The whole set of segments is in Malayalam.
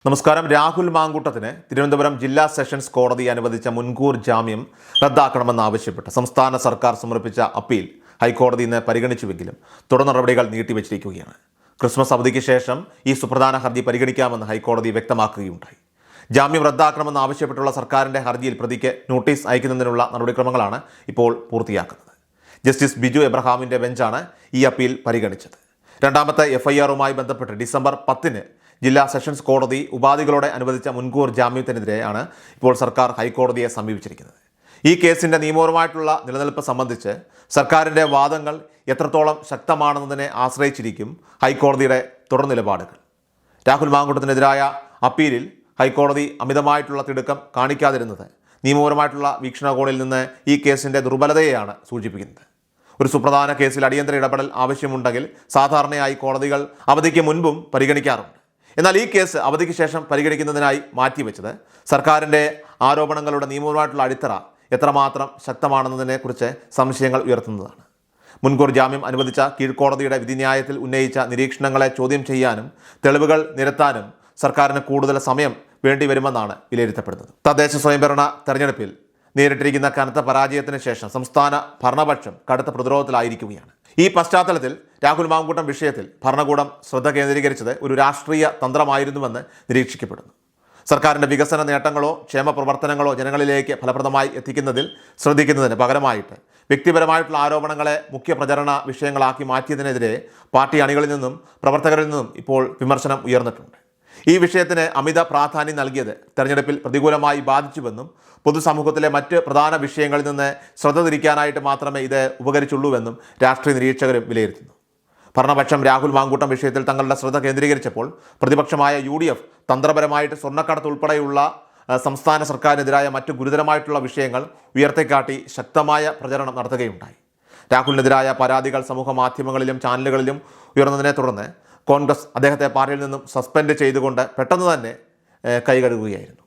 നമസ്കാരം. രാഹുൽ മാങ്കൂട്ടത്തിന് തിരുവനന്തപുരം ജില്ലാ സെഷൻസ് കോടതി അനുവദിച്ച മുൻകൂർ ജാമ്യം റദ്ദാക്കണമെന്നാവശ്യപ്പെട്ട് സംസ്ഥാന സർക്കാർ സമർപ്പിച്ച അപ്പീൽ ഹൈക്കോടതി ഇന്ന് പരിഗണിച്ചുവെങ്കിലും തുടർ നടപടികൾ നീട്ടിവച്ചിരിക്കുകയാണ്. ക്രിസ്മസ് അവധിക്ക് ശേഷം ഈ സുപ്രധാന ഹർജി പരിഗണിക്കാമെന്ന് ഹൈക്കോടതി വ്യക്തമാക്കുകയുണ്ടായി. ജാമ്യം റദ്ദാക്കണമെന്നാവശ്യപ്പെട്ടുള്ള സർക്കാരിൻ്റെ ഹർജിയിൽ പ്രതിക്ക് നോട്ടീസ് അയക്കുന്നതിനുള്ള നടപടിക്രമങ്ങളാണ് ഇപ്പോൾ പൂർത്തിയാക്കുന്നത്. ജസ്റ്റിസ് ബിജു എബ്രഹാമിൻ്റെ ബെഞ്ചാണ് ഈ അപ്പീൽ പരിഗണിച്ചത്. രണ്ടാമത്തെ FIR-മായി ബന്ധപ്പെട്ട് ഡിസംബർ 10-ന് ജില്ലാ സെഷൻസ് കോടതി ഉപാധികളോടെ അനുവദിച്ച മുൻകൂർ ജാമ്യത്തിനെതിരെയാണ് ഇപ്പോൾ സർക്കാർ ഹൈക്കോടതിയെ സമീപിച്ചിരിക്കുന്നത്. ഈ കേസിൻ്റെ നിയമപരമായിട്ടുള്ള നിലനിൽപ്പ് സംബന്ധിച്ച് സർക്കാരിൻ്റെ വാദങ്ങൾ എത്രത്തോളം ശക്തമാണെന്നതിനെ ആശ്രയിച്ചിരിക്കും ഹൈക്കോടതിയുടെ തുടർ നിലപാടുകൾ. രാഹുൽ മാങ്കൂട്ടത്തിനെതിരായ അപ്പീലിൽ ഹൈക്കോടതി അമിതമായിട്ടുള്ള തിടുക്കം കാണിക്കാതിരുന്നത് നിയമപരമായിട്ടുള്ള വീക്ഷണകോണിൽ നിന്ന് ഈ കേസിൻ്റെ ദുർബലതയെയാണ് സൂചിപ്പിക്കുന്നത്. ഒരു സുപ്രധാന കേസിൽ അടിയന്തര ഇടപെടൽ ആവശ്യമുണ്ടെങ്കിൽ സാധാരണയായി കോടതികൾ അവധിക്ക് മുൻപും പരിഗണിക്കാറുണ്ട്. എന്നാൽ ഈ കേസ് അവധിക്ക് ശേഷം പരിഗണിക്കുന്നതിനായി മാറ്റിവെച്ചത് സർക്കാരിൻ്റെ ആരോപണങ്ങളുടെ നിയമപരമായിട്ടുള്ള അടിത്തറ എത്രമാത്രം ശക്തമാണെന്നതിനെക്കുറിച്ച് സംശയങ്ങൾ ഉയർത്തുന്നതാണ്. മുൻകൂർ ജാമ്യം അനുവദിച്ച കീഴ്ക്കോടതിയുടെ വിധിന്യായത്തിൽ ഉന്നയിച്ച നിരീക്ഷണങ്ങളെ ചോദ്യം ചെയ്യാനും തെളിവുകൾ നിരത്താനും സർക്കാരിന് കൂടുതൽ സമയം വേണ്ടിവരുമെന്നാണ് വിലയിരുത്തപ്പെടുന്നത്. തദ്ദേശ സ്വയംഭരണ തെരഞ്ഞെടുപ്പിൽ നേരിട്ടിരിക്കുന്ന കനത്ത പരാജയത്തിന് ശേഷം സംസ്ഥാന ഭരണപക്ഷം കടുത്ത പ്രതിരോധത്തിലായിരിക്കുകയാണ്. ഈ പശ്ചാത്തലത്തിൽ രാഹുൽ മാങ്കൂട്ടം വിഷയത്തിൽ ഭരണകൂടം ശ്രദ്ധ കേന്ദ്രീകരിച്ചത് ഒരു രാഷ്ട്രീയ തന്ത്രമായിരുന്നുവെന്ന് നിരീക്ഷിക്കപ്പെടുന്നു. സർക്കാരിൻ്റെ വികസന നേട്ടങ്ങളോ ക്ഷേമ പ്രവർത്തനങ്ങളോ ജനങ്ങളിലേക്ക് ഫലപ്രദമായി എത്തിക്കുന്നതിൽ ശ്രദ്ധിക്കുന്നതിന് പകരമായിട്ട് വ്യക്തിപരമായിട്ടുള്ള ആരോപണങ്ങളെ മുഖ്യ പ്രചരണ വിഷയങ്ങളാക്കി മാറ്റിയതിനെതിരെ പാർട്ടി അണികളിൽ നിന്നും പ്രവർത്തകരിൽ നിന്നും ഇപ്പോൾ വിമർശനം ഉയർന്നിട്ടുണ്ട്. ഈ വിഷയത്തിന് അമിത പ്രാധാന്യം നൽകിയത് തെരഞ്ഞെടുപ്പിൽ പ്രതികൂലമായി ബാധിച്ചുവെന്നും പൊതുസമൂഹത്തിലെ മറ്റ് പ്രധാന വിഷയങ്ങളിൽ നിന്ന് ശ്രദ്ധ തിരിക്കാനായിട്ട് മാത്രമേ ഇത് ഉപകരിച്ചുള്ളൂവെന്നും രാഷ്ട്രീയ നിരീക്ഷകരും വിലയിരുത്തുന്നു. ഭരണപക്ഷം രാഹുൽ മാങ്കൂട്ടം വിഷയത്തിൽ തങ്ങളുടെ ശ്രദ്ധ കേന്ദ്രീകരിച്ചപ്പോൾ പ്രതിപക്ഷമായ UDF തന്ത്രപരമായിട്ട് സ്വർണ്ണക്കടത്ത് ഉൾപ്പെടെയുള്ള സംസ്ഥാന സർക്കാരിനെതിരായ മറ്റു ഗുരുതരമായിട്ടുള്ള വിഷയങ്ങൾ ഉയർത്തിക്കാട്ടി ശക്തമായ പ്രചരണം നടത്തുകയുണ്ടായി. രാഹുലിനെതിരായ പരാതികൾ സമൂഹ മാധ്യമങ്ങളിലും ചാനലുകളിലും ഉയർന്നതിനെ തുടർന്ന് കോൺഗ്രസ് അദ്ദേഹത്തെ പാർട്ടിയിൽ നിന്നും സസ്പെൻഡ് ചെയ്തുകൊണ്ട് പെട്ടെന്ന് തന്നെ കൈകഴുകുകയായിരുന്നു.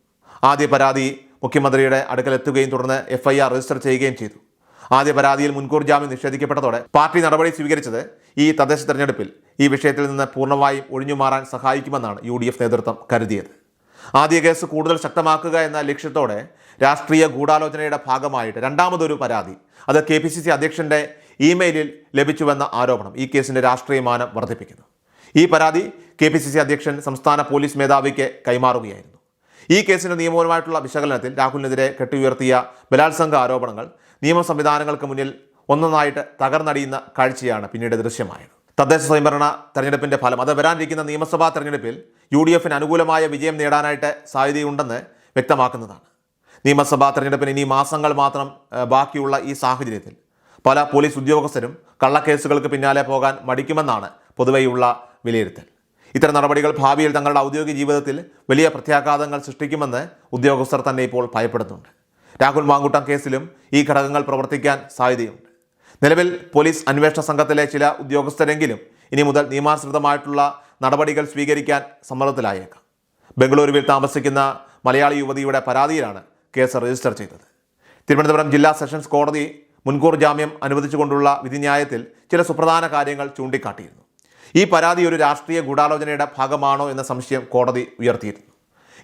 ആദ്യ പരാതി മുഖ്യമന്ത്രിയുടെ അടുക്കലെത്തുകയും തുടർന്ന് FIR രജിസ്റ്റർ ചെയ്യുകയും ചെയ്തു. ആദ്യ പരാതിയിൽ മുൻകൂർ ജാമ്യം നിഷേധിക്കപ്പെട്ടതോടെ പാർട്ടി നടപടി സ്വീകരിച്ചത് ഈ തദ്ദേശ തെരഞ്ഞെടുപ്പിൽ ഈ വിഷയത്തിൽ നിന്ന് പൂർണ്ണമായും ഒഴിഞ്ഞുമാറാൻ സഹായിക്കുമെന്നാണ് UDF നേതൃത്വം കരുതിയത്. ആദ്യ കേസ് കൂടുതൽ ശക്തമാക്കുക എന്ന ലക്ഷ്യത്തോടെ രാഷ്ട്രീയ ഗൂഢാലോചനയുടെ ഭാഗമായിട്ട് രണ്ടാമതൊരു പരാതി, അത് KPCC അധ്യക്ഷൻ്റെ ഇമെയിലിൽ ലഭിച്ചുവെന്ന ആരോപണം ഈ കേസിൻ്റെ രാഷ്ട്രീയ മാനം വർദ്ധിപ്പിക്കുന്നു. ഈ പരാതി KPCC അധ്യക്ഷൻ സംസ്ഥാന പോലീസ് മേധാവിക്ക് കൈമാറുകയായിരുന്നു. ഈ കേസിൻ്റെ നിയമപരമായിട്ടുള്ള വിശകലനത്തിൽ രാഹുലിനെതിരെ കെട്ടിയുയർത്തിയ ബലാത്സംഗ ആരോപണങ്ങൾ നിയമ സംവിധാനങ്ങൾക്ക് മുന്നിൽ ഒന്നൊന്നായിട്ട് തകർന്നടിയുന്ന കാഴ്ചയാണ് പിന്നീട് ദൃശ്യമായത്. തദ്ദേശ സ്വയംഭരണ തെരഞ്ഞെടുപ്പിൻ്റെ ഫലം, അത് വരാനിരിക്കുന്ന നിയമസഭാ തെരഞ്ഞെടുപ്പിൽ UDF-ന് അനുകൂലമായ വിജയം നേടാനായിട്ട് സാധ്യതയുണ്ടെന്ന് വ്യക്തമാക്കുന്നതാണ്. നിയമസഭാ തെരഞ്ഞെടുപ്പിന് ഇനി മാസങ്ങൾ മാത്രം ബാക്കിയുള്ള ഈ സാഹചര്യത്തിൽ പല പോലീസ് ഉദ്യോഗസ്ഥരും കള്ളക്കേസുകൾക്ക് പിന്നാലെ പോകാൻ മടിക്കുമെന്നാണ് പൊതുവെയുള്ള വിലയിരുത്തൽ. ഇത്തരം നടപടികൾ ഭാവിയിൽ തങ്ങളുടെ ഔദ്യോഗിക ജീവിതത്തിൽ വലിയ പ്രത്യാഘാതങ്ങൾ സൃഷ്ടിക്കുമെന്ന് ഉദ്യോഗസ്ഥർ തന്നെ ഇപ്പോൾ ഭയപ്പെടുന്നുണ്ട്. രാഹുൽ മാങ്കൂട്ടം കേസിലും ഈ ഘടകങ്ങൾ പ്രവർത്തിക്കാൻ സാധ്യതയുണ്ട്. നിലവിൽ പോലീസ് അന്വേഷണ സംഘത്തിലെ ചില ഉദ്യോഗസ്ഥരെങ്കിലും ഇനി മുതൽ നിയമാനുസൃതമായിട്ടുള്ള നടപടികൾ സ്വീകരിക്കാൻ സമ്മർദ്ദത്തിലായേക്കാം. ബംഗളൂരുവിൽ താമസിക്കുന്ന മലയാളി യുവതിയുടെ പരാതിയിലാണ് കേസ് രജിസ്റ്റർ ചെയ്തത്. തിരുവനന്തപുരം ജില്ലാ സെഷൻസ് കോടതി മുൻകൂർ ജാമ്യം അനുവദിച്ചുകൊണ്ടുള്ള വിധിന്യായത്തിൽ ചില സുപ്രധാന കാര്യങ്ങൾ ചൂണ്ടിക്കാട്ടിയിരുന്നു. ഈ പരാതി ഒരു രാഷ്ട്രീയ ഗൂഢാലോചനയുടെ ഭാഗമാണോ എന്ന സംശയം കോടതി ഉയർത്തിയിരുന്നു.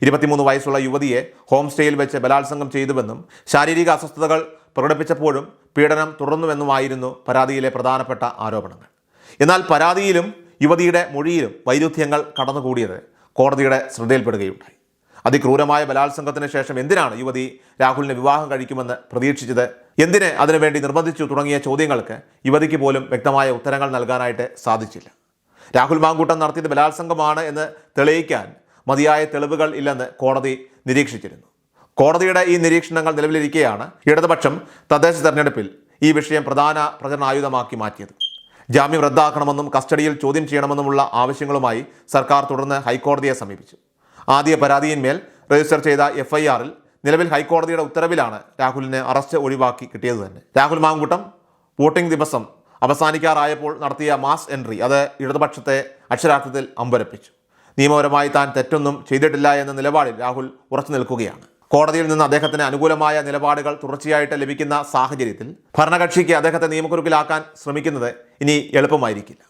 23 വയസ്സുള്ള യുവതിയെ ഹോം സ്റ്റേയിൽ വെച്ച് ബലാത്സംഗം ചെയ്തുവെന്നും ശാരീരിക അസ്വസ്ഥതകൾ പ്രകടിപ്പിച്ചപ്പോഴും പീഡനം തുടർന്നുവെന്നുമായിരുന്നു പരാതിയിലെ പ്രധാനപ്പെട്ട ആരോപണങ്ങൾ. എന്നാൽ പരാതിയിലും യുവതിയുടെ മൊഴിയിലും വൈരുദ്ധ്യങ്ങൾ കടന്നുകൂടിയത് കോടതിയുടെ ശ്രദ്ധയിൽപ്പെടുകയുണ്ടായി. അതിക്രൂരമായ ബലാത്സംഗത്തിന് ശേഷം എന്തിനാണ് യുവതി രാഹുലിനെ വിവാഹം കഴിക്കുമെന്ന് പ്രതീക്ഷിച്ചത്, എന്തിന് അതിനുവേണ്ടി നിർബന്ധിച്ചു തുടങ്ങിയ ചോദ്യങ്ങൾക്ക് യുവതിക്ക് പോലും വ്യക്തമായ ഉത്തരങ്ങൾ നൽകാനായിട്ട് സാധിച്ചില്ല. രാഹുൽ മാങ്കൂട്ടം നടത്തിയത് ബലാത്സംഗമാണ് എന്ന് തെളിയിക്കാൻ മതിയായ തെളിവുകൾ ഇല്ലെന്ന് കോടതി നിരീക്ഷിച്ചിരുന്നു. കോടതിയുടെ ഈ നിരീക്ഷണങ്ങൾ നിലവിലിരിക്കെയാണ് ഇടതുപക്ഷം തദ്ദേശ തെരഞ്ഞെടുപ്പിൽ ഈ വിഷയം പ്രധാന പ്രചരണായുധമാക്കി മാറ്റിയത്. ജാമ്യം റദ്ദാക്കണമെന്നും കസ്റ്റഡിയിൽ ചോദ്യം ചെയ്യണമെന്നുമുള്ള ആവശ്യങ്ങളുമായി സർക്കാർ തുടർന്ന് ഹൈക്കോടതിയെ സമീപിച്ചു. ആദ്യ പരാതിയിന്മേൽ രജിസ്റ്റർ ചെയ്ത FIR-ൽ നിലവിൽ ഹൈക്കോടതിയുടെ ഉത്തരവിലാണ് രാഹുലിനെ അറസ്റ്റ് ഒഴിവാക്കി കിട്ടിയത് തന്നെ. രാഹുൽ മാങ്കൂട്ടം വോട്ടിംഗ് ദിവസം അവസാനിക്കാറായപ്പോൾ നടത്തിയ മാസ് എൻട്രി, അത് ഇടതുപക്ഷത്തെ അക്ഷരാർത്ഥത്തിൽ അമ്പരപ്പിച്ചു. നിയമപരമായി താൻ തെറ്റൊന്നും ചെയ്തിട്ടില്ല എന്ന നിലപാടിൽ രാഹുൽ ഉറച്ചു നിൽക്കുകയാണ്. കോടതിയിൽ നിന്ന് അദ്ദേഹത്തിന് അനുകൂലമായ നിലപാടുകൾ തുടർച്ചയായിട്ട് ലഭിക്കുന്ന സാഹചര്യത്തിൽ ഭരണകക്ഷിക്ക് അദ്ദേഹത്തെ നിയമക്കുരുക്കിലാക്കാൻ ശ്രമിക്കുന്നത് ഇനി എളുപ്പമായിരിക്കില്ല.